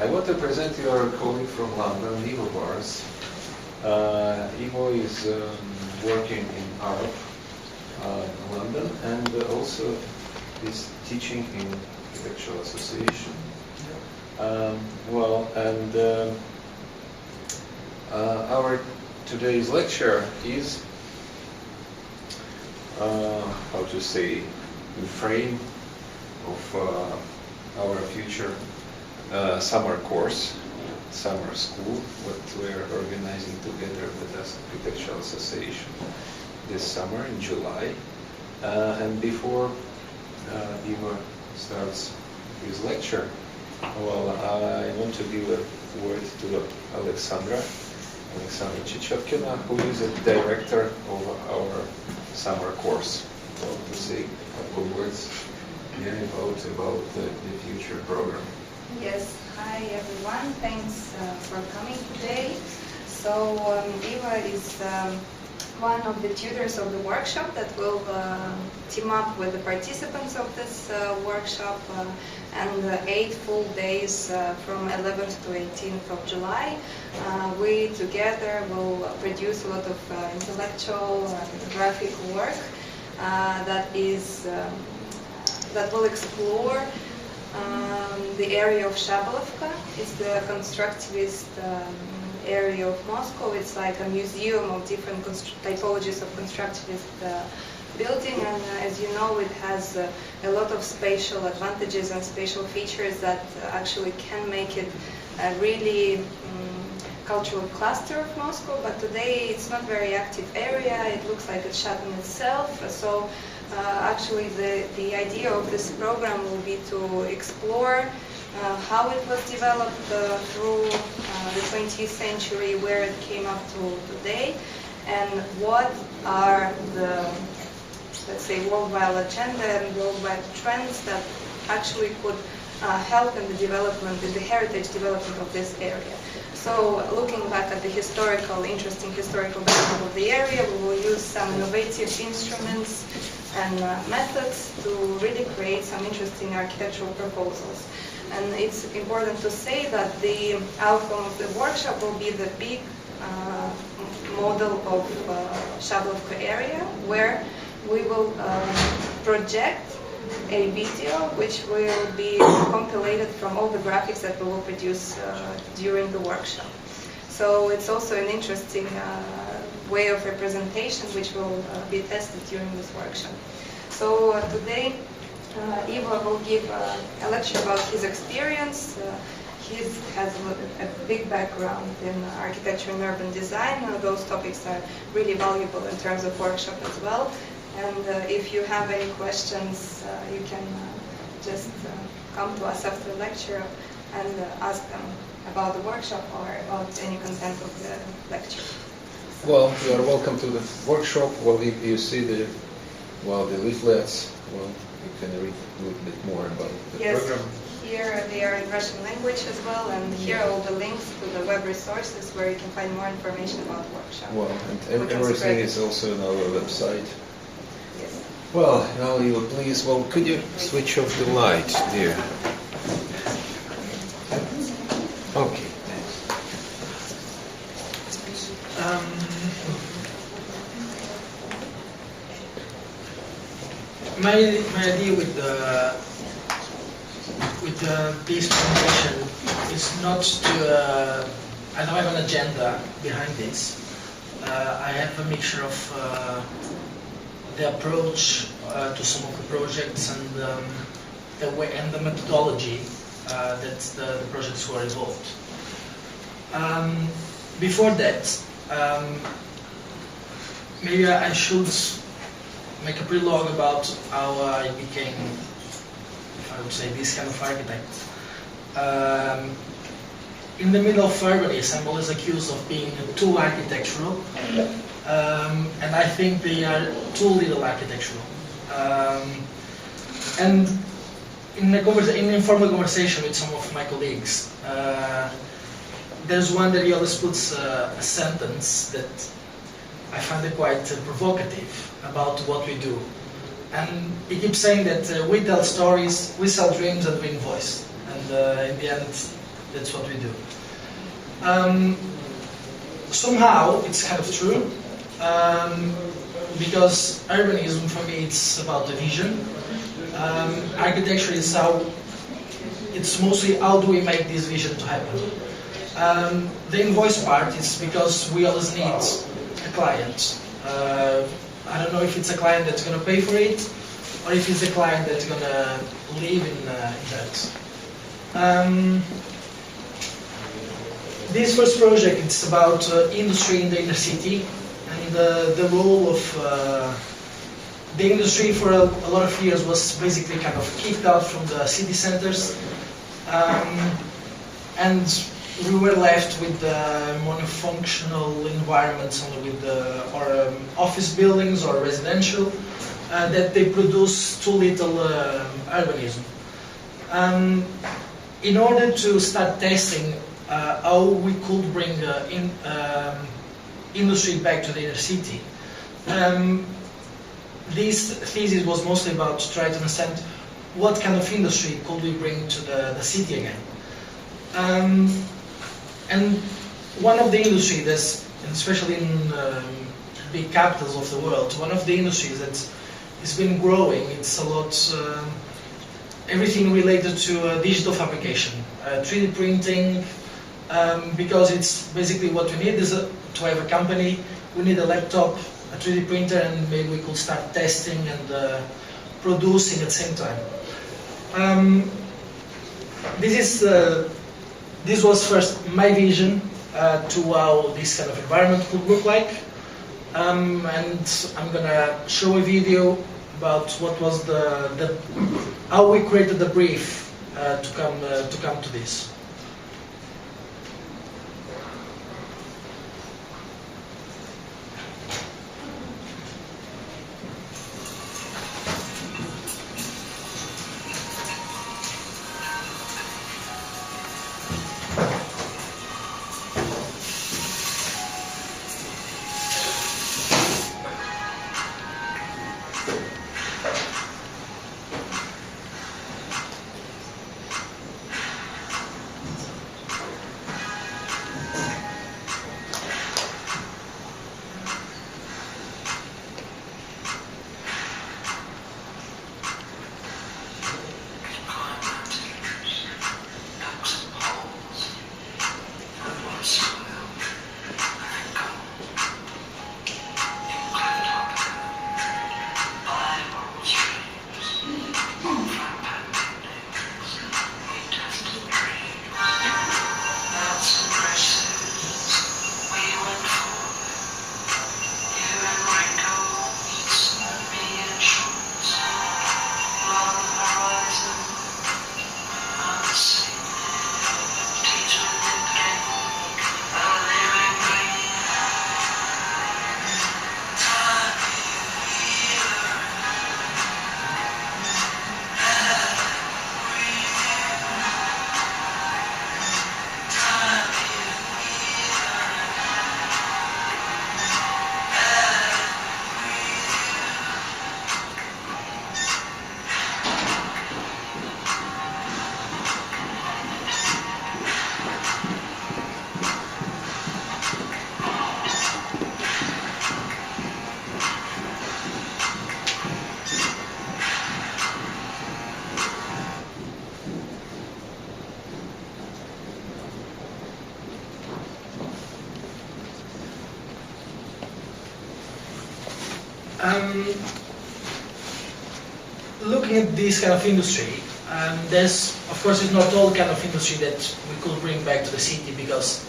I want to present your colleague from London, Ivo Barrosa. Ivo is working in Arab in London, and also is teaching in Architectural Association. Our today's lecture is, how to say, the frame of our future summer course, summer school, what we're organizing together with the Architectural Association this summer in July. And before Ivo starts his lecture, I want to give a word to Alexandra Chichotkina, who is the director of our summer course. I want to say a couple of words about the future program. Yes, hi everyone, thanks for coming today. So Ivo is one of the tutors of the workshop that will team up with the participants of this workshop, and 8 full days from 11th to 18th of July. We together will produce a lot of intellectual and graphic work that will explore the area of Shabalovka. It's the constructivist area of Moscow. It's like a museum of different typologies of constructivist building, and as you know, it has a lot of spatial advantages and spatial features that actually can make it a really cultural cluster of Moscow. But today it's not very active area. It looks like it's shut in itself. So actually the idea of this program will be to explore how it was developed through the 20th century, where it came up to today, and what are the, let's say, worldwide agenda and worldwide trends that actually could help in the development, in the heritage development of this area. So looking back at the interesting historical background of the area, we will use some innovative instruments and methods to really create some interesting architectural proposals. And it's important to say that the outcome of the workshop will be the big model of Shabalovka area, where we will project a video which will be compiled from all the graphics that we will produce during the workshop. So it's also an interesting way of representation which will be tested during this workshop. So today Ivo will give a lecture about his experience. He has a big background in architecture and urban design. Those topics are really valuable in terms of workshop as well. And if you have any questions, you can just come to us after the lecture and ask them about the workshop or about any content of the lecture. Well, you are welcome to the workshop. Well, if you see the leaflets, you can read a little bit more about the program. Here they are in Russian language as well, and here are all the links to the web resources where you can find more information about the workshop. Well, and everything is also on our website. Yes. Well, now you please, could you switch off the light, dear? Okay, thanks. My idea with this presentation is not to. I don't have an agenda behind this. I have a mixture of the approach to some of the projects and the way and the methodology that the projects were involved. Before that, maybe I should make a prologue about how I became, I would say, this kind of architect. In the middle of urbanism, I'm always accused of being too architectural, and I think they are too little architectural. And in an informal conversation with some of my colleagues, there's one that he always puts a sentence that I find it quite provocative about what we do. And he keeps saying that we tell stories, we sell dreams, and we invoice. And in the end, That's what we do. Somehow it's kind of true, because urbanism for me it's about the vision. Architecture is it's mostly how do we make this vision to happen. The invoice part is because we always need a client. I don't know if it's a client that's going to pay for it, or if it's a client that's going to live in that. This first project, it's about industry in the inner city, and the role of the industry for a lot of years was basically kind of kicked out from the city centers, and we were left with monofunctional environments, only with or office buildings or residential, that they produce too little urbanism. In order to start testing how we could bring industry back to the inner city, this thesis was mostly about to try to understand what kind of industry could we bring to the city again. And one of the industries that's, especially in big capitals of the world, one of the industries that has been growing, it's a lot, everything related to digital fabrication, 3D printing, because it's basically what we need is to have a company, we need a laptop, a 3D printer, and maybe we could start testing and producing at the same time. This was first my vision to how this kind of environment could look like, and I'm gonna show a video about what was how we created the brief to come to this. Looking at this kind of industry, there's, of course, it's not all kind of industry that we could bring back to the city, because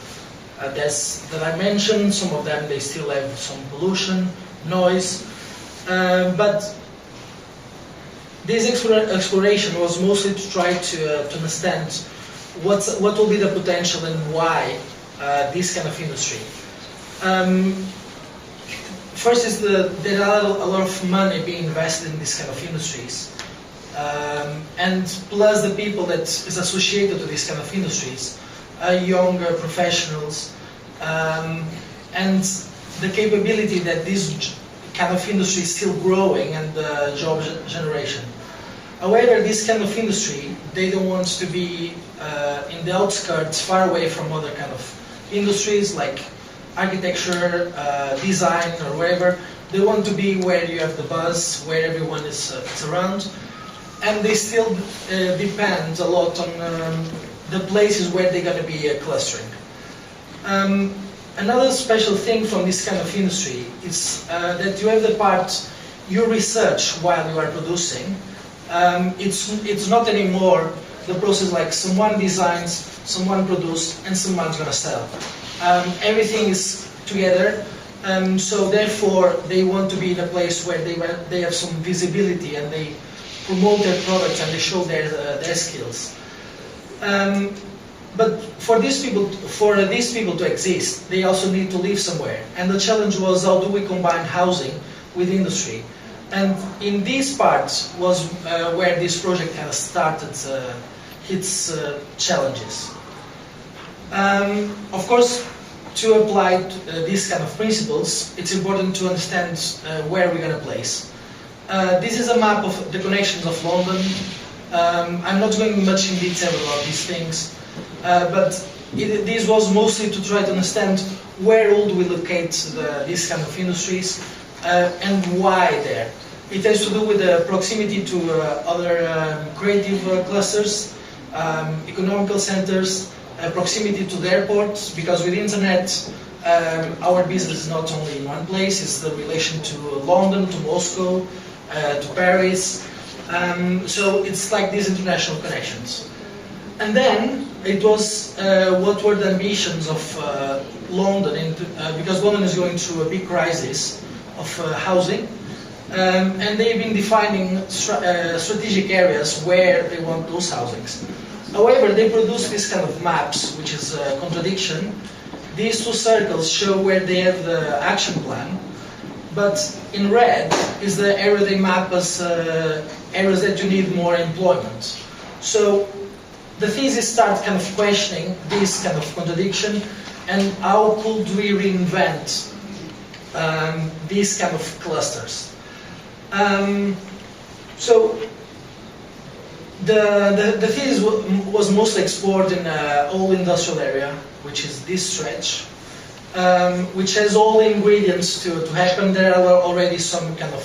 there's that I mentioned, some of them they still have some pollution, noise, but this exploration was mostly to try to understand what will be the potential and why this kind of industry. First is there are a lot of money being invested in this kind of industries, and plus the people that is associated to these kind of industries, younger professionals, and the capability that this kind of industry is still growing, and job generation. However, this kind of industry, they don't want to be in the outskirts, far away from other kind of industries like architecture, design, or wherever. They want to be where you have the buzz, where everyone is around, and they still depend a lot on the places where they're going to be clustering. Another special thing from this kind of industry is that you have the part you research while you are producing. It's not anymore the process like someone designs, someone produces, and someone's going to sell. Everything is together, so therefore they want to be in a place where they have some visibility and they promote their products and they show their skills. But for these people to exist, they also need to live somewhere. And the challenge was, how do we combine housing with industry? And in this part was where this project has started its challenges. Of course, to apply these kind of principles, it's important to understand where we're going to place. This is a map of the connections of London. I'm not going much in detail about these things, but this was mostly to try to understand where would we locate these kind of industries and why there. It has to do with the proximity to other creative clusters, economical centers, proximity to the airports, because with internet our business is not only in one place, it's the relation to London, to Moscow, to Paris, so it's like these international connections. And then it was what were the ambitions of London, because London is going through a big crisis of housing, and they've been defining strategic areas where they want those housings. However, they produce this kind of maps, which is a contradiction. These two circles show where they have the action plan, but in red is the area they map as areas that you need more employment. So the thesis starts kind of questioning this kind of contradiction and how could we reinvent these kind of clusters. So the thesis was mostly explored in all industrial area, which is this stretch, which has all the ingredients to happen. There are already some kind of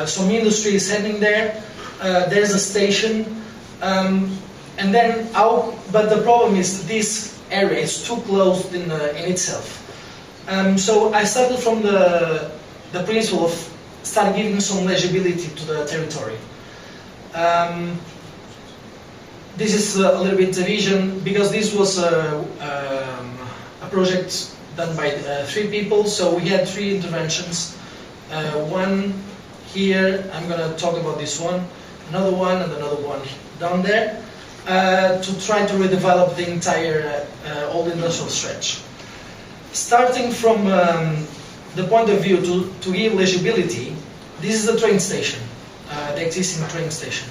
some industries heading there. There's a station, and then but the problem is this area is too closed in itself. So I started from the principle of start giving some legibility to the territory. This is a little bit the vision, because this was a project done by 3 people, so we had 3 interventions. One here, I'm going to talk about this one, another one, and another one down there, to try to redevelop the entire old industrial stretch. Starting from the point of view to give legibility, this is the train station, the existing train station.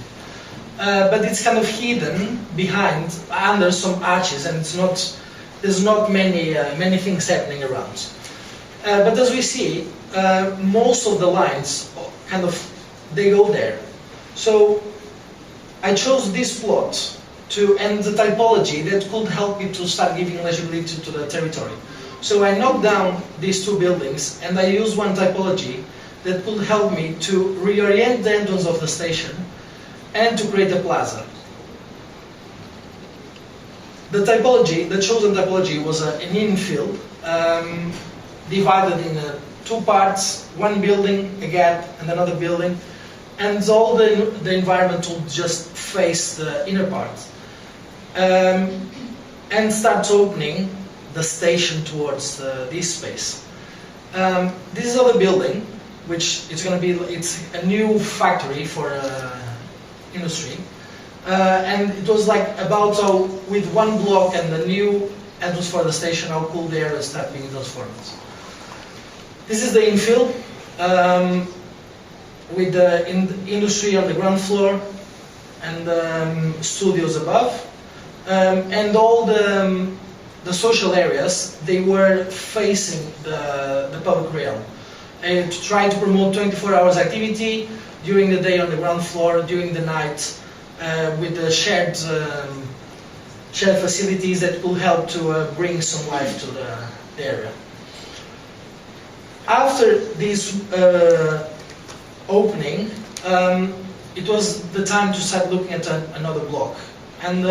But it's kind of hidden behind, under some arches, and there's not many things happening around. But as we see, most of the lines they go there. So I chose this plot and the typology that could help me to start giving legibility to the territory. So I knocked down these 2 buildings and I used one typology that could help me to reorient the entrance of the station and to create a plaza. The chosen typology was an infill, divided in 2 parts, 1 building, a gap, and another building, and all the environment will just face the inner part. And start opening the station towards this space. This is other building, which it's a new factory for industry, and it was like about with 1 block and the new entrance for the station, how cool the area start being transformed. This is the infill, with the industry on the ground floor and studios above, and all the social areas, they were facing the public realm, to try to promote 24 hours activity, during the day on the ground floor, during the night with the shared facilities that will help to bring some life to the area. After this opening, it was the time to start looking at another block, and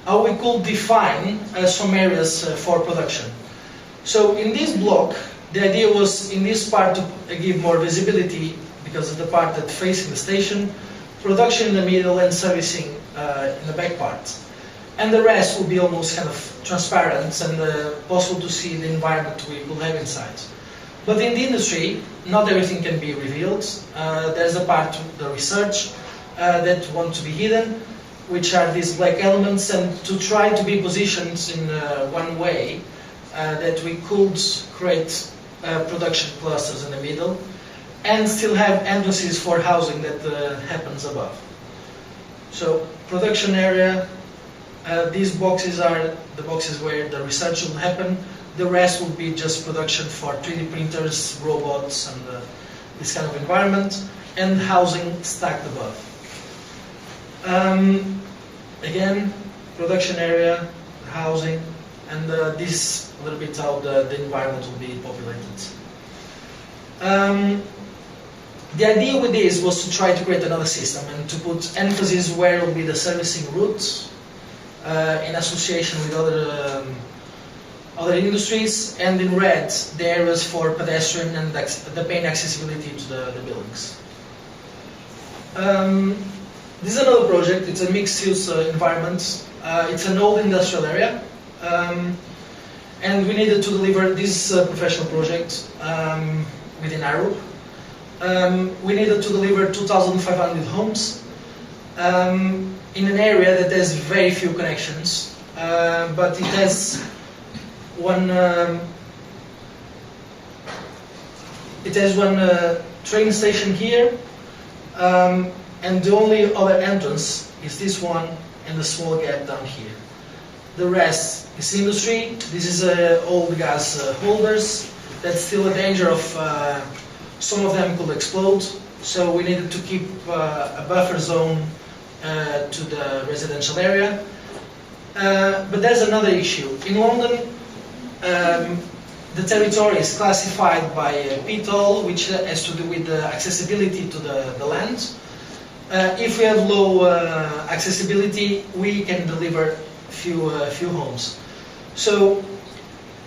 how we could define some areas for production. So in this block, the idea was in this part to give more visibility because of the part that facing the station, production in the middle and servicing in the back part. And the rest will be almost kind of transparent and possible to see the environment we will have inside. But in the industry, not everything can be revealed. There's a part of the research that want to be hidden, which are these black elements, and to try to be positioned in one way that we could create production clusters in the middle and still have entrances for housing that happens above. So production area, these boxes are the boxes where the research will happen. The rest will be just production for 3D printers, robots, and this kind of environment, and housing stacked above. Again, production area, housing, and this a little bit how the environment will be populated. The idea with this was to try to create another system and to put emphasis where will be the servicing routes in association with other industries, and in red the areas for pedestrian and the main accessibility to the buildings. This is another project. It's a mixed-use environment. It's an old industrial area, and we needed to deliver this professional project within Arhri.ru. We needed to deliver 2,500 homes in an area that has very few connections, but it has one train station here, and the only other entrance is this one and the small gap down here. The rest is industry. This is old gas holders. That's still a danger of some of them could explode. So we needed to keep a buffer zone to the residential area. But there's another issue. In London, the territory is classified by PTOL, which has to do with the accessibility to the land. If we have low accessibility, we can deliver few homes. So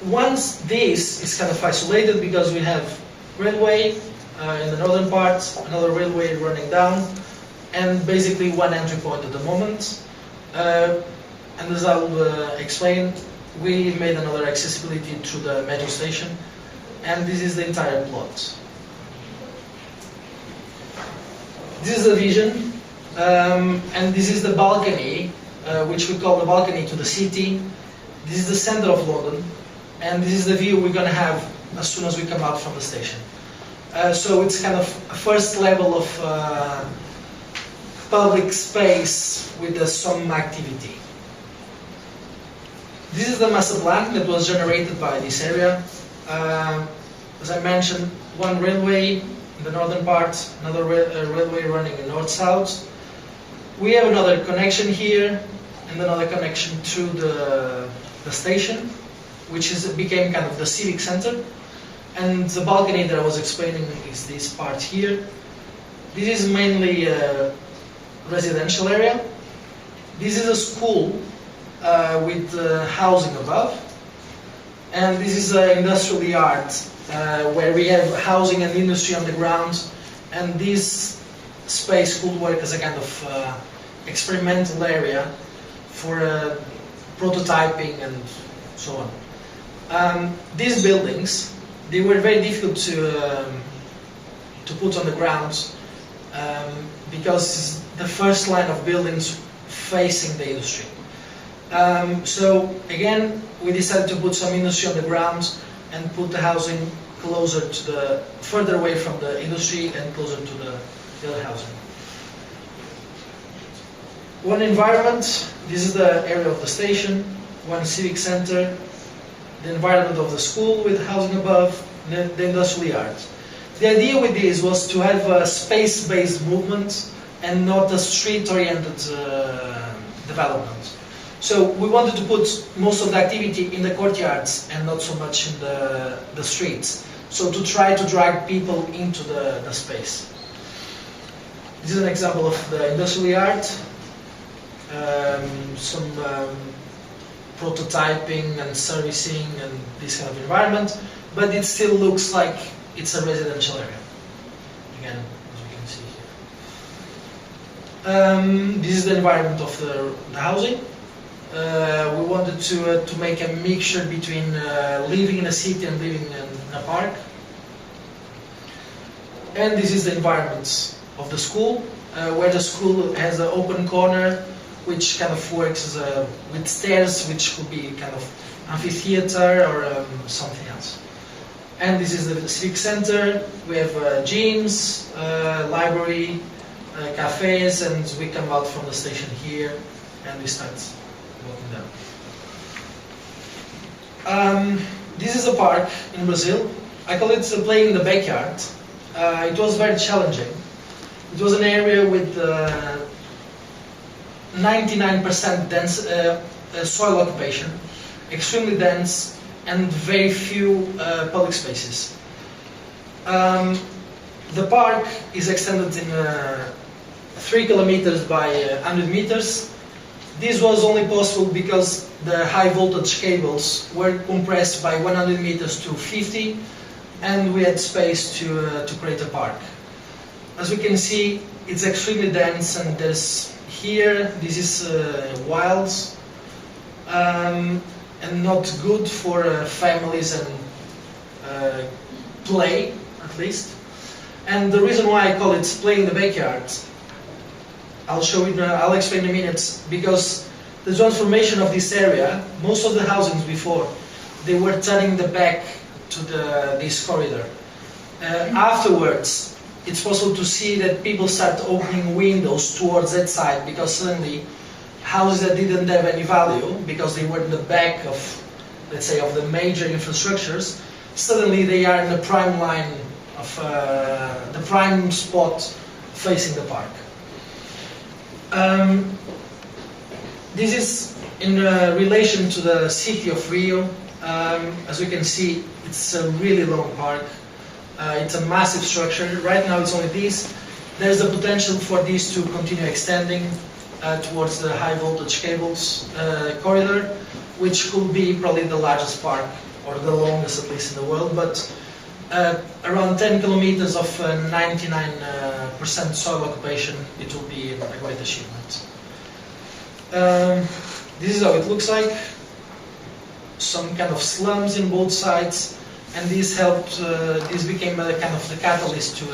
once this is kind of isolated, because we have railway in the northern part, another railway running down, and basically one entry point at the moment. And as I will explain, we made another accessibility through the metro station, and this is the entire plot. This is the vision, and this is the balcony, which we call the balcony to the city. This is the center of London, and this is the view we're going to have as soon as we come out from the station. So it's kind of a first level of public space with some activity. This is the master plan that was generated by this area. As I mentioned, one railway in the northern part, another railway running in north-south. We have another connection here, and another connection through the station, which became kind of the civic center. And the balcony that I was explaining is this part here. This is mainly a residential area. This is a school with housing above. And this is an industrial yard where we have housing and industry on the ground. And this space could work as a kind of experimental area for prototyping and so on. These buildings, they were very difficult to put on the ground because the first line of buildings facing the industry. So again, we decided to put some industry on the ground and put the housing closer to further away from the industry and closer to the other housing. One environment, this is the area of the station, one civic center, the environment of the school with housing above, the industrial yard. The idea with this was to have a space-based movement and not a street-oriented development. So we wanted to put most of the activity in the courtyards and not so much in the streets. So to try to drag people into the space. This is an example of the industrial yard. Some prototyping and servicing and this kind of environment, but it still looks like it's a residential area. Again, as you can see here. This is the environment of the housing. We wanted to make a mixture between living in a city and living in a park. And this is the environment of the school, where the school has an open corner which kind of works with stairs, which could be kind of amphitheater or something else. And this is the civic center. We have gyms, library, cafes, and we come out from the station here and we start walking down. This is a park in Brazil. I call it playing in the backyard. It was very challenging. It was an area with 99% dense soil occupation, extremely dense, and very few public spaces. The park is extended in 3 kilometers by 100 meters. This was only possible because the high voltage cables were compressed by 100 meters to 50, and we had space to create a park. As we can see, it's extremely dense, and there's here, this is wilds, and not good for families and play, at least. And the reason why I call it play in the backyard, I'll show it. I'll explain in a minute. Because the transformation of this area, most of the housings before, they were turning the back to this corridor. Afterwards, it's possible to see that people start opening windows towards that side, because suddenly houses that didn't have any value, because they were in the back of, let's say, of the major infrastructures, suddenly they are in the prime line of the prime spot facing the park. This is in relation to the city of Rio. As you can see, it's a really long park. It's a massive structure. Right now it's only this. There's the potential for this to continue extending towards the high voltage cables corridor, which could be probably the largest park, or the longest at least in the world, but around 10 kilometers of 99% soil occupation, it will be a great achievement. This is how it looks like. Some kind of slums in both sides. And this helped, this became a kind of the catalyst to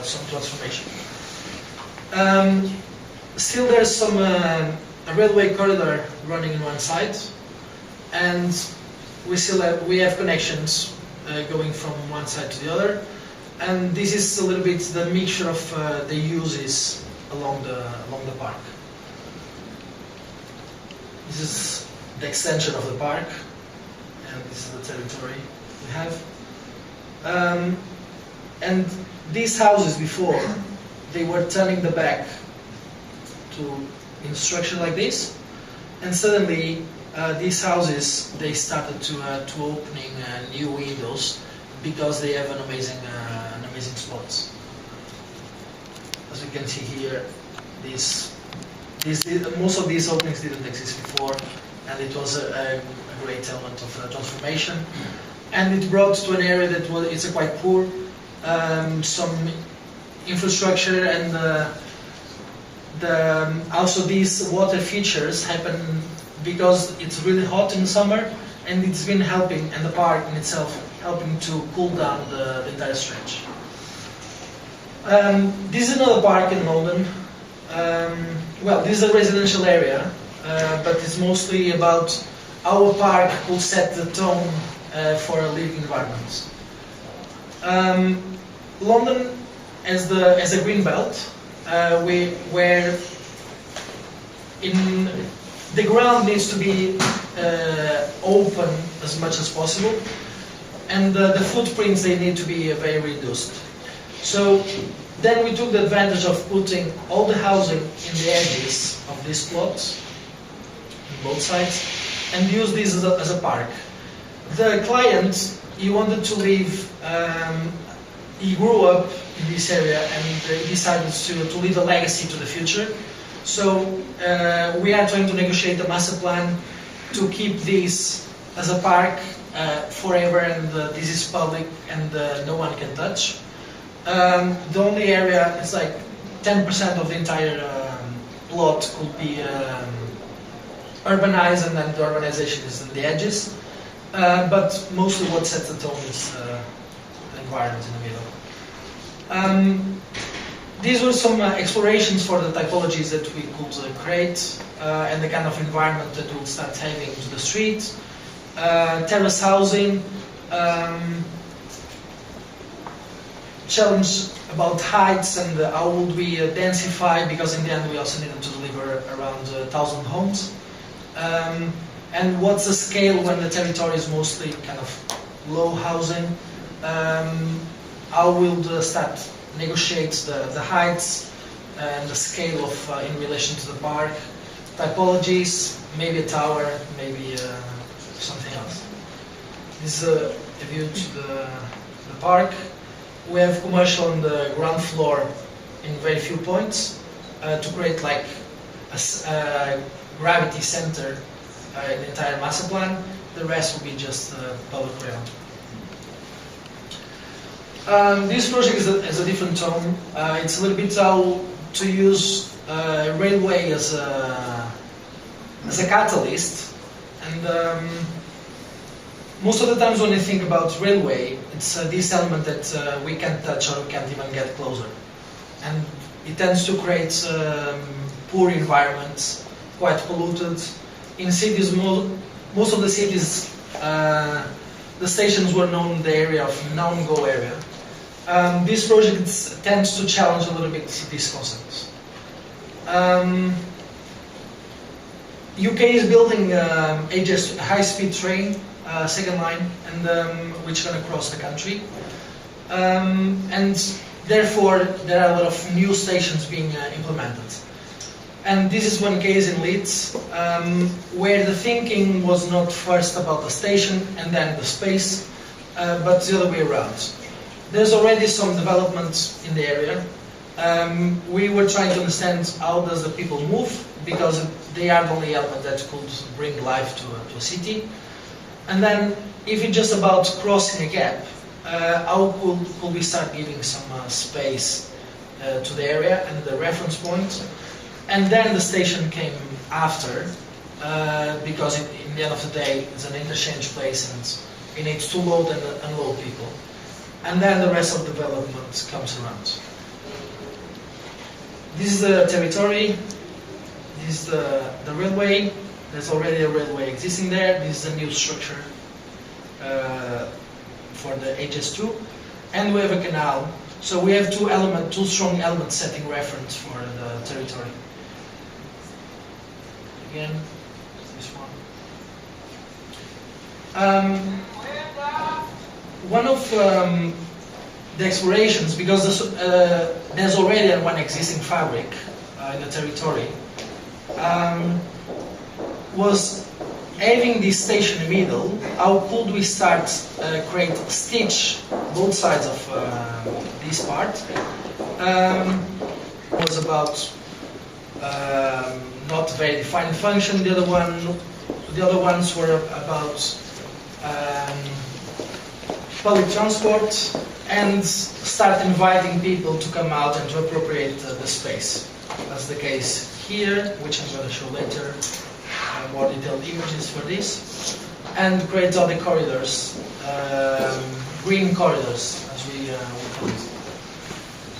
some transformation. Still there's some a railway corridor running in one side, and we have connections going from one side to the other, and this is a little bit the mixture of the uses along the park. This is the extension of the park, and this is the territory we have. And these houses before, they were turning the back in structure like this, and suddenly these houses, they started to opening new windows, because they have an amazing spots. As you can see here, most of these openings didn't exist before, and it was a great element of transformation. And it brought to an area that it's quite poor, some infrastructure, and also these water features happen because it's really hot in summer, and it's been helping, and the park in itself helping to cool down the entire stretch. This is another park in London. Well, this is a residential area, but it's mostly about how a park will set the tone for a living environment. London as a green belt, where the ground needs to be open as much as possible, and the footprints, they need to be very reduced. So then we took the advantage of putting all the housing in the edges of these plots, on both sides, and use this as a park. The client, he wanted to live, he grew up in this area and he decided to leave a legacy to the future. So we are trying to negotiate a master plan to keep this as a park forever, and this is public and no one can touch. The only area, it's like 10% of the entire plot could be urbanized, and then the urbanization is in the edges. But mostly what sets the tone is the environment in the middle. These were some explorations for the typologies that we could create and the kind of environment that we would start having to the street. Terrace housing, challenge about heights and how would we densify, because in the end we also needed to deliver around 1,000 homes. And what's the scale when the territory is mostly kind of low housing? How will the start negotiate the heights and the scale of in relation to the park? Typologies, maybe a tower, maybe something else. This is a view to the park. We have commercial on the ground floor in very few points to create like a gravity center in the entire master plan. The rest will be just public realm. This project is a different tone. It's a little bit how to use railway as a catalyst, and most of the times when I think about railway, it's this element that we can't touch or we can't even get closer, and it tends to create poor environments, quite polluted. In cities, most of the cities, the stations were known in the area of non-go area. This project tends to challenge a little bit these concepts. UK is building a high-speed train, second line, and which is going to cross the country. And therefore, there are a lot of new stations being implemented. And this is one case in Leeds, where the thinking was not first about the station and then the space, but the other way around. There's already some development in the area. We were trying to understand how does the people move, because they are the only element that could bring life to a city. And then, if it's just about crossing a gap, how could we start giving some space to the area and the reference point? And then the station came after, because in the end of the day, it's an interchange place and it needs to load and unload people. And then the rest of the development comes around. This is the territory, this is the railway. There's already a railway existing there. This is a new structure for the HS2. And we have a canal. So we have two strong elements setting reference for the territory. Again, this one. One of the explorations, because there's already one existing fabric in the territory, was having this station in the middle. How could we start create stitch both sides of this part? It was about not very defined function. The other ones were about public transport, and start inviting people to come out and to appropriate the space. That's the case here, which I'm going to show later. More detailed images for this, and create all the corridors, green corridors, as we call it.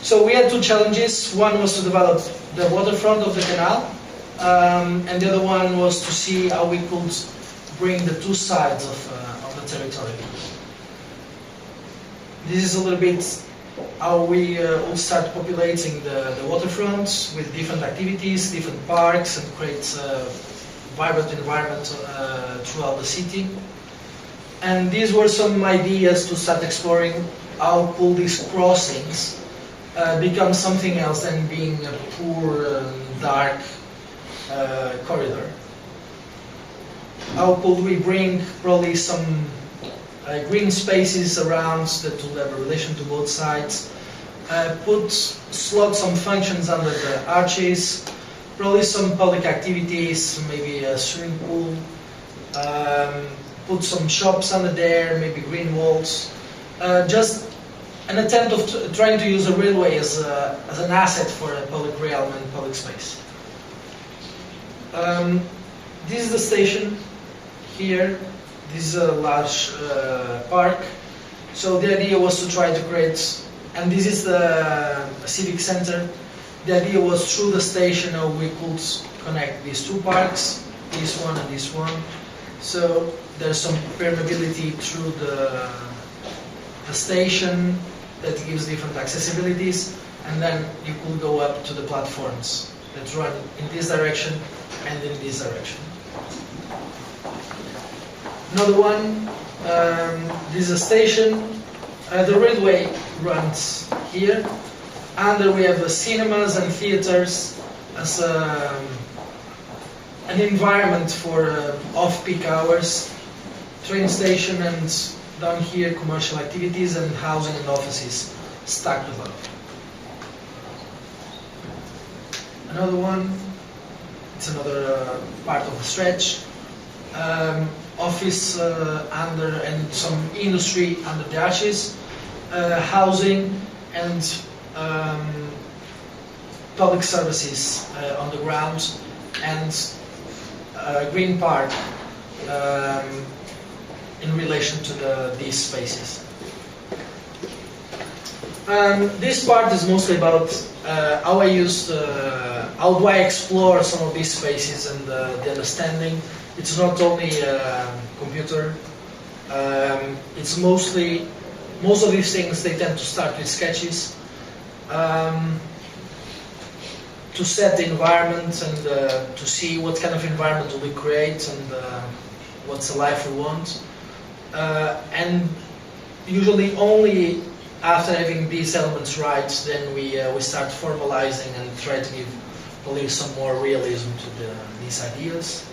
So we had two challenges. One was to develop the waterfront of the canal, and the other one was to see how we could bring the two sides of the territory. This is a little bit how we will start populating the waterfronts with different activities, different parks, and create vibrant environment throughout the city. And these were some ideas to start exploring how could these crossings become something else than being a poor, dark corridor. How could we bring probably some green spaces around that will have a relation to both sides, slot some functions under the arches, probably some public activities, maybe a swimming pool, put some shops under there, maybe green walls. Just an attempt of trying to use a railway as an asset for a public realm and public space. This is the station here. This is a large park. So the idea was to try to create, and this is the civic center. The idea was through the station how we could connect these two parks, this one and this one. So there's some permeability through the station that gives different accessibilities, and then you could go up to the platforms that run in this direction and in this direction. Another one, this is a station. The railway runs here. Under we have the cinemas and theaters as an environment for off-peak hours, train station, and down here commercial activities and housing and offices stacked above. Another one, it's another part of the stretch. Office under and some industry under the arches, housing and public services on the ground, and green park in relation to these spaces. This part is mostly about how how do I explore some of these spaces and the understanding. It's not only computer. It's most of these things, they tend to start with sketches to set the environment and to see what kind of environment will we create and what's the life we want. And usually only after having these elements right, then we start formalizing and try to give probably some more realism to these ideas.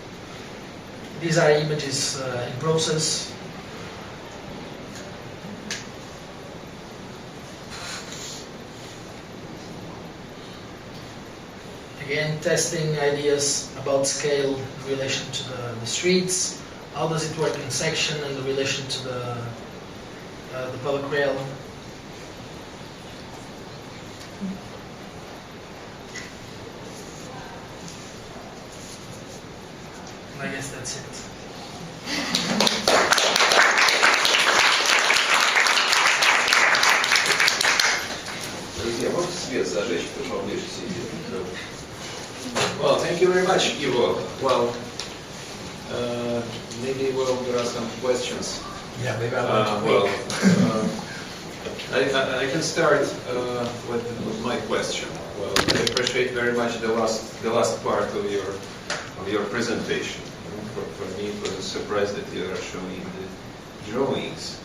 These are images in process. Again, testing ideas about scale in relation to the streets. How does it work in section and the relation to the public realm? I guess that's it. Well, thank you very much, Ivo. Well, maybe there are some questions. Yeah, maybe I I can start with my question. Well, I appreciate very much the last part of your presentation. For me, it was a surprise that you are showing the drawings.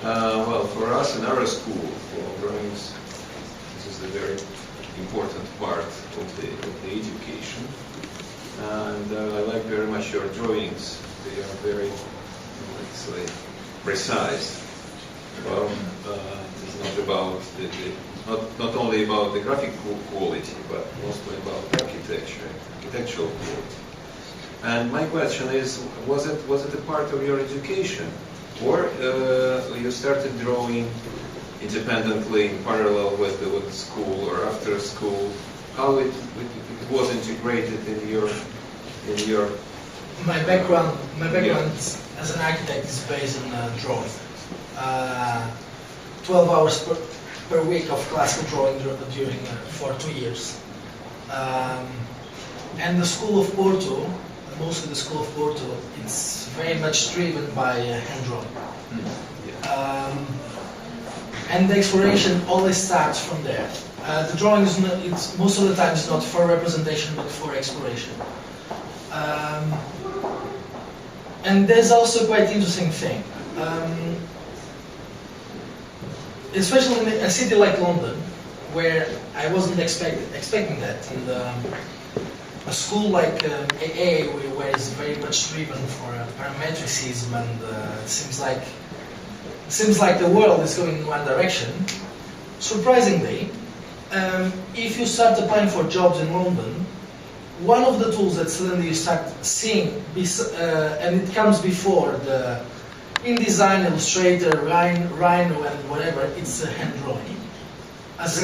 Well, for us in our school, drawings, this is a very important part of the education. And I like very much your drawings. They are very, let's say, precise. Well, it's not about not only about the graphic quality, but mostly about architectural quality. And my question is, was it a part of your education, or you started drawing independently in parallel with the school or after school? How it was integrated in your My background as an architect is based on drawing. 12 hours per week of classical drawing for 2 years. And the School of Porto, mostly the School of Porto, it's very much driven by hand drawing. And the exploration always starts from there. The drawing is most of the time is not for representation but for exploration. And there's also quite interesting thing. Especially in a city like London, where I wasn't expecting that, and a school like AA, where it's very much driven for parametricism, and it seems like the world is going in one direction. Surprisingly, if you start applying for jobs in London, one of the tools that suddenly you start seeing, and it comes before the InDesign, Illustrator, Rhino, and whatever, it's hand drawing as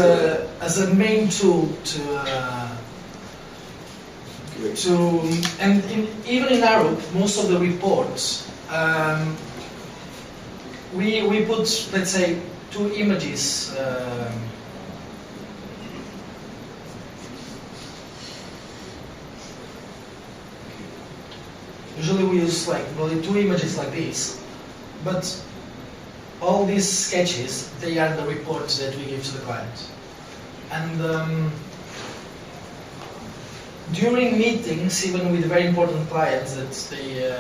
a main tool even in Europe, most of the reports we put, let's say, 2 images. Usually we use like only 2 images like this, but all these sketches, they are the reports that we give to the client. And during meetings, even with very important clients, that they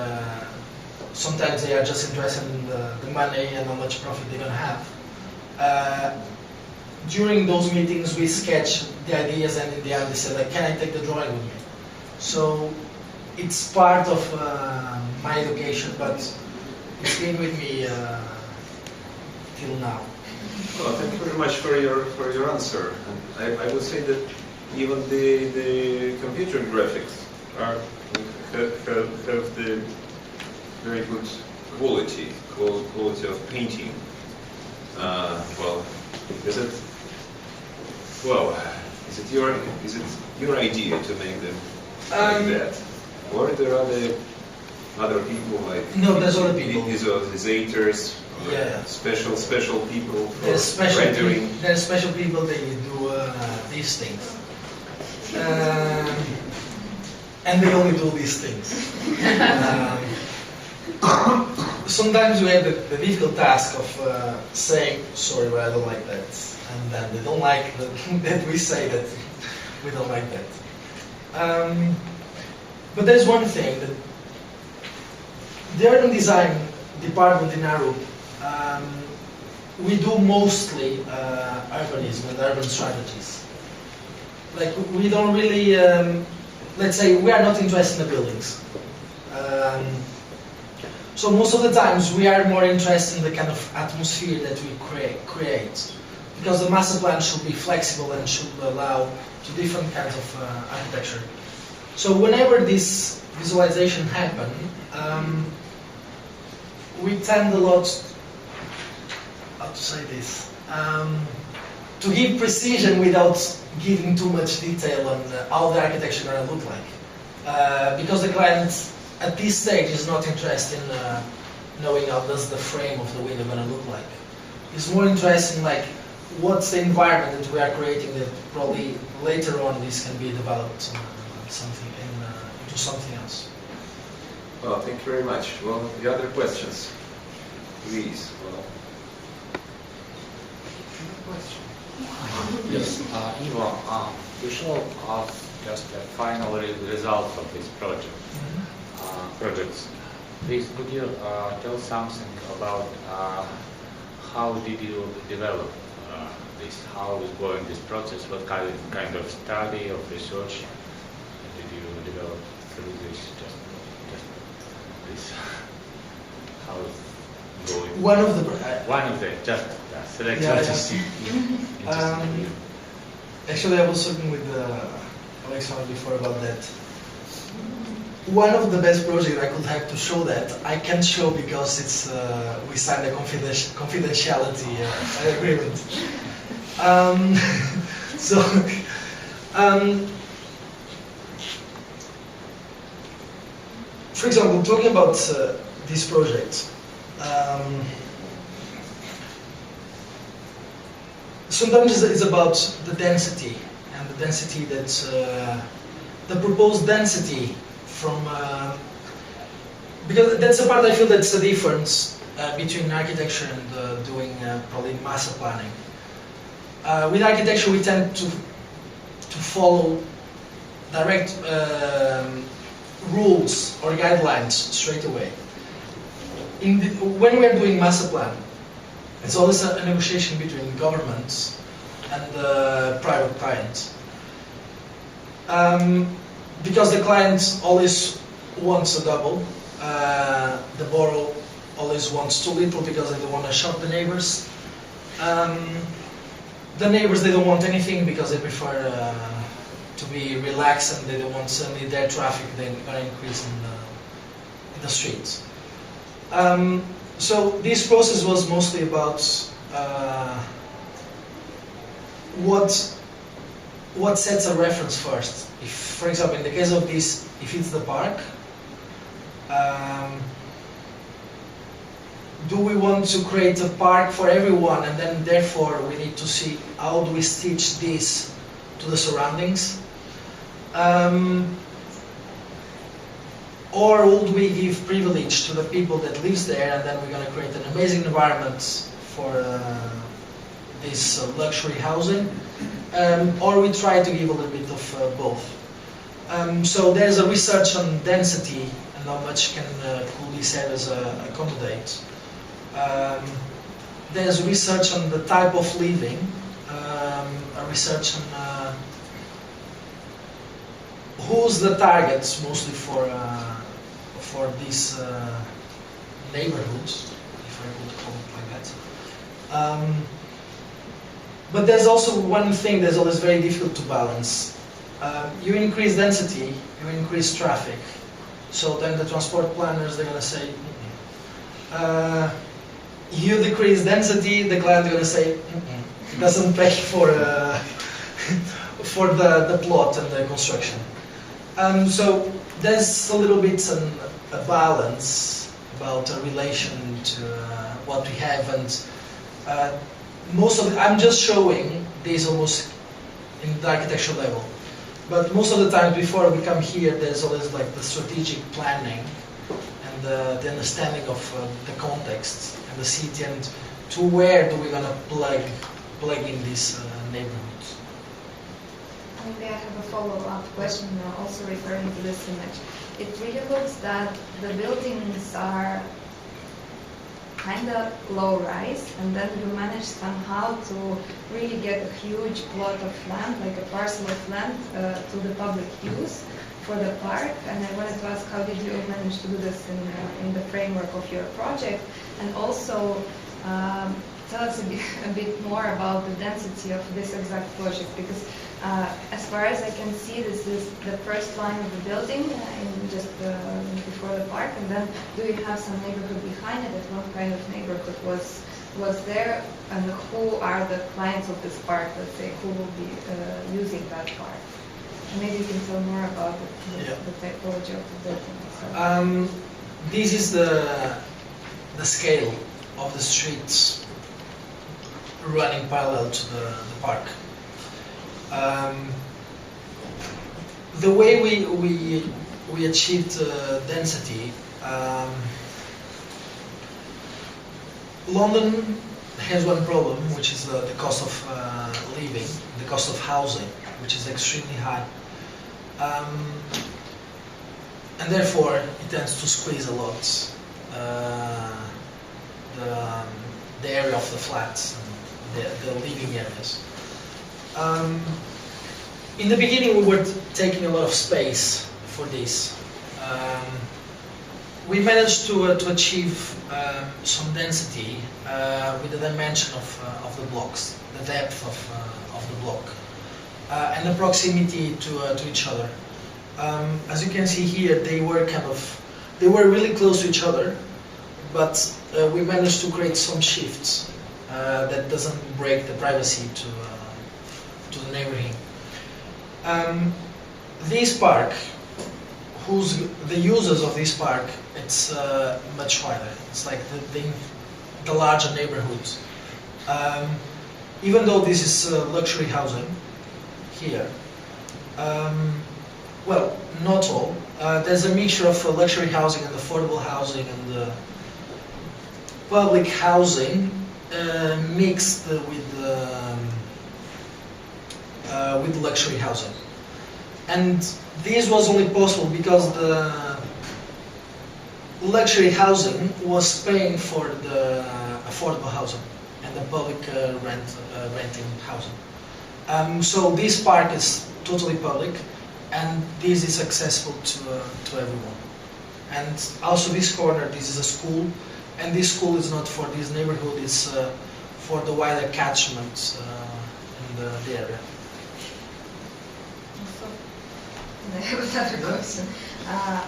sometimes they are just interested in the money and how much profit they're gonna have. During those meetings, we sketch the ideas, and in the end, they say like, "Can I take the drawing with me?" So it's part of my education, but it's been with me till now. Well, thank you very much for your answer. And I would say that even the computer graphics have the very good quality of painting. Well, is it your idea to make them like that, or there are other people like? No, there's other people. Visualizers. Yeah. Special people for there's rendering. There's special people that do these things, and they only do these things. Sometimes we have the difficult task of saying, "Sorry, but I don't like that," and then they don't like that we say that we don't like that. But there's one thing that the urban design department in Europe, we do mostly urbanism and urban strategies. Like, we don't really, let's say, we are not interested in the buildings. So most of the times we are more interested in the kind of atmosphere that we create. Because the master plan should be flexible and should allow to different kinds of architecture. So whenever this visualization happen, we tend a lot, how to say this, to give precision without giving too much detail on how the architecture is going to look like. Because the client at this stage is not interested in knowing how does the frame of the window going to look like. He's more interested in like what's the environment that we are creating, that probably later on this can be developed into something else. Well, thank you very much. Well, the other questions, please. Well. Yes, Ivo, you showed us just the final result of this project. Projects. Please, could you tell something about how did you develop this? How is going this process? What kind of study of research did you develop through this? Just this. How is going? One of the just select. Actually, I was talking with Alexander before about that. One of the best projects I could have to show that I can't show because it's we signed a confidentiality agreement. For example, talking about this project, sometimes it's about the density, and the density that the proposed density from because that's the part I feel that's the difference between architecture and doing probably master planning. With architecture, we tend to follow direct rules or guidelines straight away. when we are doing master plan, it's always a negotiation between governments and the private client. Because the client always wants a double, the borrower always wants too little because they don't want to shock the neighbors. The neighbors, they don't want anything because they prefer to be relaxed, and they don't want suddenly their traffic they're going to increase in the streets. So this process was mostly about what sets a reference first. If, for example, in the case of this, if it's the park, do we want to create a park for everyone, and then therefore we need to see how do we stitch this to the surroundings? Or would we give privilege to the people that lives there, and then we're going to create an amazing environment for this luxury housing? Or we try to give a little bit of both. So there's a research on density and how much can these areas accommodate. There's research on the type of living, a research on who's the targets mostly for these neighborhoods, if I would call it like that. But there's also one thing that's always very difficult to balance. You increase density, you increase traffic. So then the transport planners, they're going to say, you decrease density, the client is going to say, it doesn't pay for the plot and the construction. So there's a little bit a balance about a relation to what we have, and most of I'm just showing this almost in the architectural level. But most of the time before we come here, there's always like the strategic planning and the understanding of the context and the city, and to where do we gonna plug in these neighborhoods. Maybe I have a follow-up question, also referring to this image. It really looks that the buildings are kind of low-rise, and then you manage somehow to really get a huge plot of land, like a parcel of land, to the public use for the park. And I wanted to ask, how did you manage to do this in the framework of your project? And also, tell us a bit more about the density of this exact project, because as far as I can see, this is the first line of the building, just before the park, and then do you have some neighborhood behind it? What kind of neighborhood was there, and who are the clients of this park? Let's say, who will be using that park? And maybe you can tell more about the typology of the building. This is the scale of the streets running parallel to the park. The way we achieved density, London has one problem, which is the cost of living, the cost of housing, which is extremely high, and therefore it tends to squeeze a lot the area of the flats, the living areas. In the beginning, we were taking a lot of space for this. We managed to achieve some density with the dimension of the blocks, the depth of the block, and the proximity to each other. As you can see here, they were really close to each other, but we managed to create some shifts that doesn't break the privacy to the neighborhood. This park, the users of this park, it's much wider. It's like the larger neighborhoods. Even though this is luxury housing here, well, not all. There's a mixture of luxury housing and affordable housing and public housing mixed with luxury housing. And this was only possible because luxury housing was paying for the affordable housing and the public renting housing. So this park is totally public, and this is accessible to everyone. And also this corner, this is a school, and this school is not for this neighborhood, it's for the wider catchment in the area. I have another question.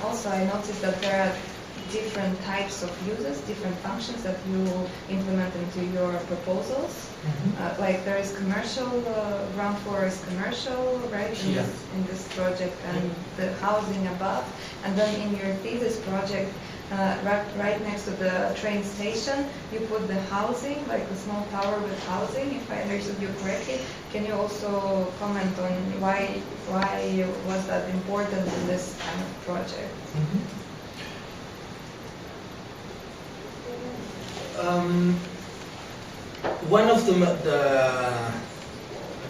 Also, I noticed that there are different types of uses, different functions that you implement into your proposals. Mm-hmm. Like there is commercial, ground floor is commercial, right? In this project, and the housing above. And then in your thesis project, right next to the train station, you put the housing, like a small tower with housing, if I understood you correctly. Can you also comment on why was that important in this kind of project? Mm-hmm. One of I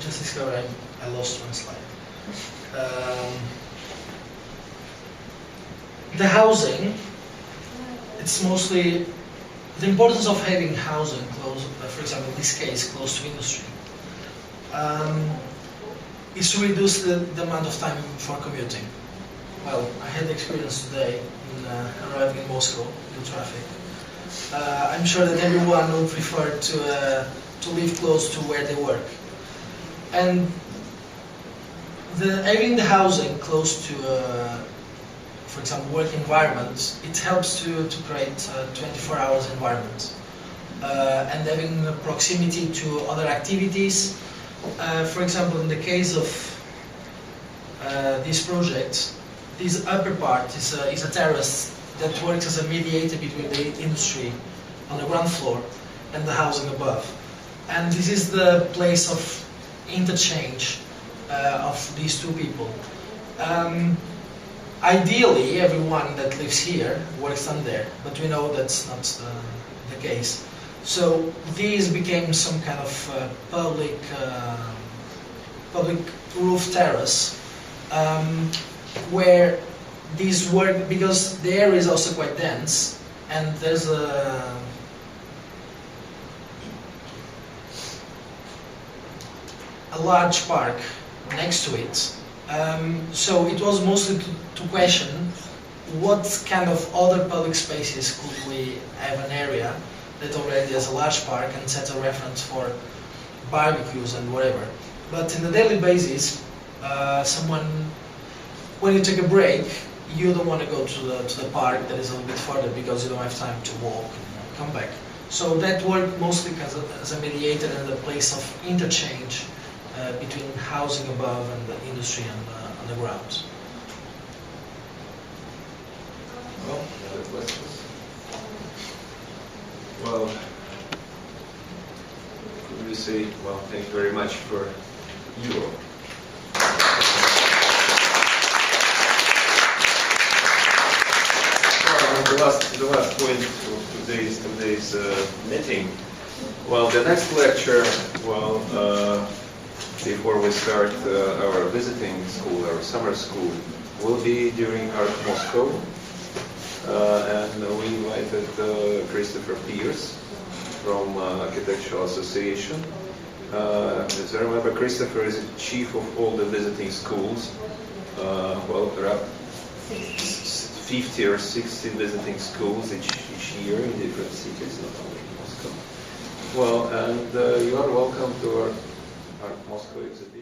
just discovered I lost one slide. The housing, it's mostly the importance of having housing close, for example, in this case, close to industry, is to reduce the amount of time for commuting. Well, I had the experience today in arriving in Moscow, in the traffic. I'm sure that everyone would prefer to live close to where they work. And having the housing close to, for example, work environment, it helps to create a 24 hours environment. And having proximity to other activities. For example, in the case of this project, this upper part is a terrace that works as a mediator between the industry on the ground floor and the housing above. And this is the place of interchange of these two people. Ideally, everyone that lives here works on there, but we know that's not the case. So these became some kind of public roof terrace where these work, because the area is also quite dense, and there's a large park next to it. So it was mostly to question what kind of other public spaces could we have an area that already has a large park and sets a reference for barbecues and whatever. But in the daily basis, when you take a break, you don't want to go to the park that is a little bit further because you don't have time to walk and come back. So that worked mostly as a mediator and a place of interchange between housing above and the industry on the ground. Well, other questions? Well, could we say, well, thank you very much for Europe. The last point of today's meeting. Well, the next lecture, well, before we start our visiting school, our summer school, will be during Arch Moscow, and we invited Christopher Pierce from Architectural Association. As I remember, Christopher is the chief of all the visiting schools. Well, there are 50 or 60 visiting schools each year in different cities, not only in Moscow. Well, and you are welcome to our Moscow exhibition.